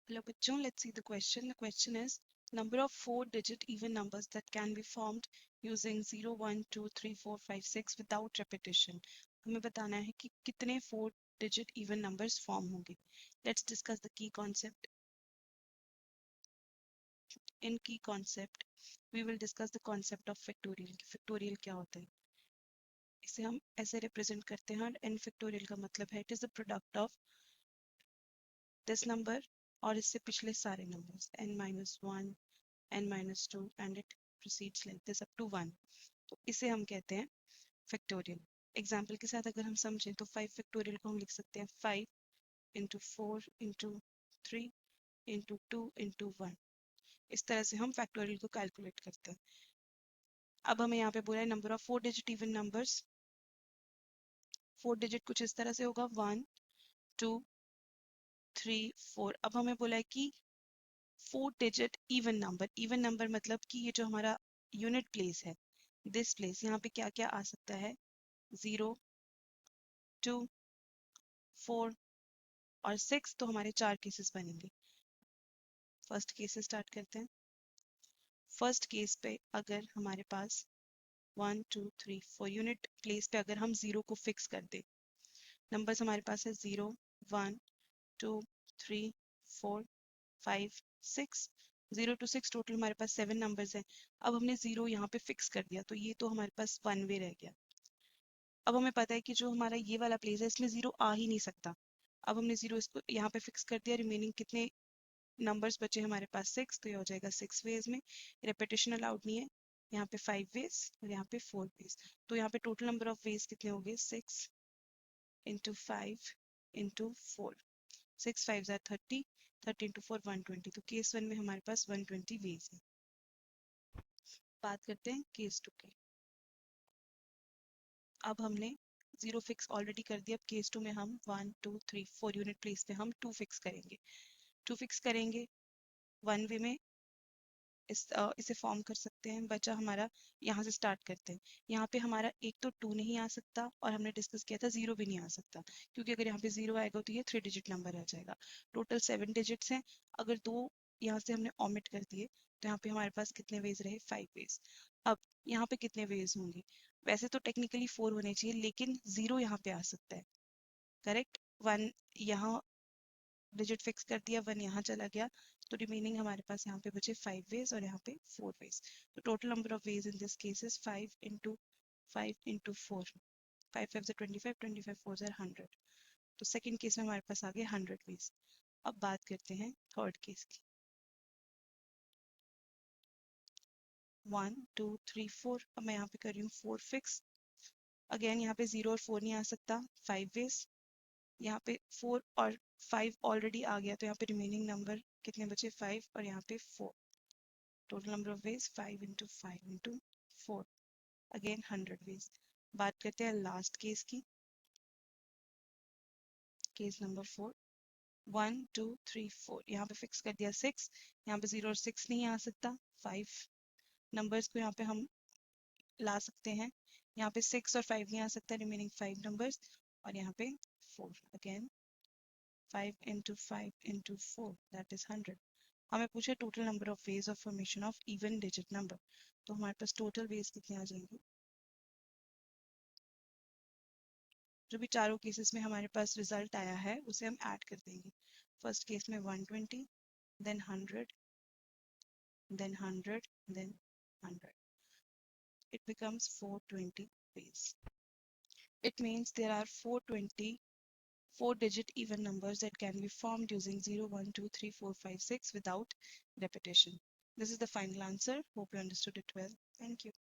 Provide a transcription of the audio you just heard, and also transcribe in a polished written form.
Hello bachon, let's see the question. The question is number of 4-digit even numbers that can be formed using 0, 1, 2, 3, 4, 5, 6 without repetition. हमें बताना है कि कितने 4-digit even numbers form होंगे. Let's discuss the key concept. In key concept, we will discuss the concept of factorial. Factorial क्या होता है? इसे हम ऐसे represent करते हैं और n factorial का मतलब है it is the product of this number और इससे पिछले सारे numbers n minus 1 n minus 2 and it proceeds like this up to 1. तो इसे हम कहते हैं फैक्टोरियल. एग्जाम्पल के साथ अगर हम समझें तो 5 फैक्टोरियल को हम लिख सकते हैं 5 इंटू 4 इंटू 3 इंटू 2 इंटू 1. इस तरह से हम फैक्टोरियल को कैलकुलेट करते हैं. अब हमें यहाँ पे बोला है number of 4-digit even numbers. 4 digit कुछ इस तरह से होगा 1 2 3 4. अब हमें बोला है कि 4-digit इवन नंबर मतलब कि ये जो हमारा यूनिट प्लेस है दिस प्लेस यहाँ पे क्या क्या आ सकता है 0 2 4 और 6. तो हमारे 4 केसेस बनेंगे. फर्स्ट केस से स्टार्ट करते हैं. फर्स्ट केस पे अगर हमारे पास 1 2 3 4 यूनिट प्लेस पे अगर हम 0 को फिक्स कर दे. नंबर्स हमारे पास है 0 1 2 3 4 5 6. 0 to 6 टोटल हमारे पास 7 नंबर्स हैं. अब हमने 0 यहाँ पे फिक्स कर दिया तो ये तो हमारे पास 1 वे रह गया. अब हमें पता है कि जो हमारा ये वाला प्लेस है इसमें 0 आ ही नहीं सकता. अब हमने 0 इसको यहाँ पे फिक्स कर दिया. रिमेनिंग कितने नंबर्स बचे हमारे पास 6. तो ये हो जाएगा 6 वेज में. रेपिटेशन अलाउड नहीं है. यहाँ पे 5 वेज और यहाँ पे 4 वेज. तो यहाँ पे टोटल नंबर ऑफ वेज कितने हो गए 6 इंटू 5 इंटू 4. 6 5 30 30 इंटू 4 120. तो केस 1 में हमारे पास 120 वेज है. बात करते हैं केस 2 की. अब हमने 0 फिक्स ऑलरेडी कर दिया. अब केस 2 में हम 1 2 3 4 यूनिट प्लेस पे हम 2 फिक्स करेंगे. 2 फिक्स करेंगे 1 वे में इसे फॉर्म कर सकते हैं. बचा हमारा यहाँ से स्टार्ट करते हैं. यहाँ पे हमारा एक तो 2 नहीं आ सकता और हमने डिस्कस किया था 0 भी नहीं आ सकता क्योंकि अगर यहाँ पे 0 आएगा तो ये 3 डिजिट नंबर आ जाएगा. टोटल 7 डिजिट्स हैं. अगर 2 यहाँ से हमने ओमिट कर दिए तो यहाँ पे हमारे पास कितने वेज रहे 5 वेज. अब यहाँ पे कितने वेज होंगे. वैसे तो टेक्निकली 4 होने चाहिए लेकिन 0 यहाँ पे आ सकता है. करेक्ट. 1 यहाँ डिजिट फिक्स कर दिया 1 यहाँ चला गया. तो रिमेनिंग हमारे पास यहाँ पे बचे 5 वेज और यहाँ पे 4 वेज. तो total number of ways in this case is 5 into 4. 5 5 25 25 4 100. तो सेकंड केस में हमारे पास आ गए 100 वेज. अब बात करते हैं थर्ड केस की. 1 2 3 4. अब मैं यहाँ पे कर रही हूँ 4 फिक्स. अगेन यहाँ पे 0 और 4 नहीं आ सकता. 5 वेज. यहाँ पे 4 और 5 ऑलरेडी आ गया तो यहाँ पे रिमेनिंग नंबर कितने बचे 5 और यहाँ पे 4. Total number of ways 5 into 5 into 4. Again 100 ways. बात करते हैं लास्ट केस की. Case number 4. 1 2 3 4. यहाँ पे फिक्स कर दिया 6. यहाँ पे 0 और 6 नहीं आ सकता. 5 नंबर्स को यहाँ पे हम ला सकते हैं. यहाँ पे 6 और 5 नहीं आ सकता. रिमेनिंग 5 नंबर्स और यहाँ पे 4. Again 5 into 5 into 4 that is 100. हमें पूछे total number of ways of formation of even digit number. तो हमारे पास टोटल वेज कितने आ जाएंगे. जो भी चारों केसेस में हमारे पास रिजल्ट आया है उसे हम ऐड कर देंगे. फर्स्ट केस में 120 then 100 then 100 then 100. It becomes 420 ways. It means there are 420 4-digit even numbers that can be formed using 0, 1, 2, 3, 4, 5, 6 without repetition. This is the final answer. Hope you understood it well. Thank you.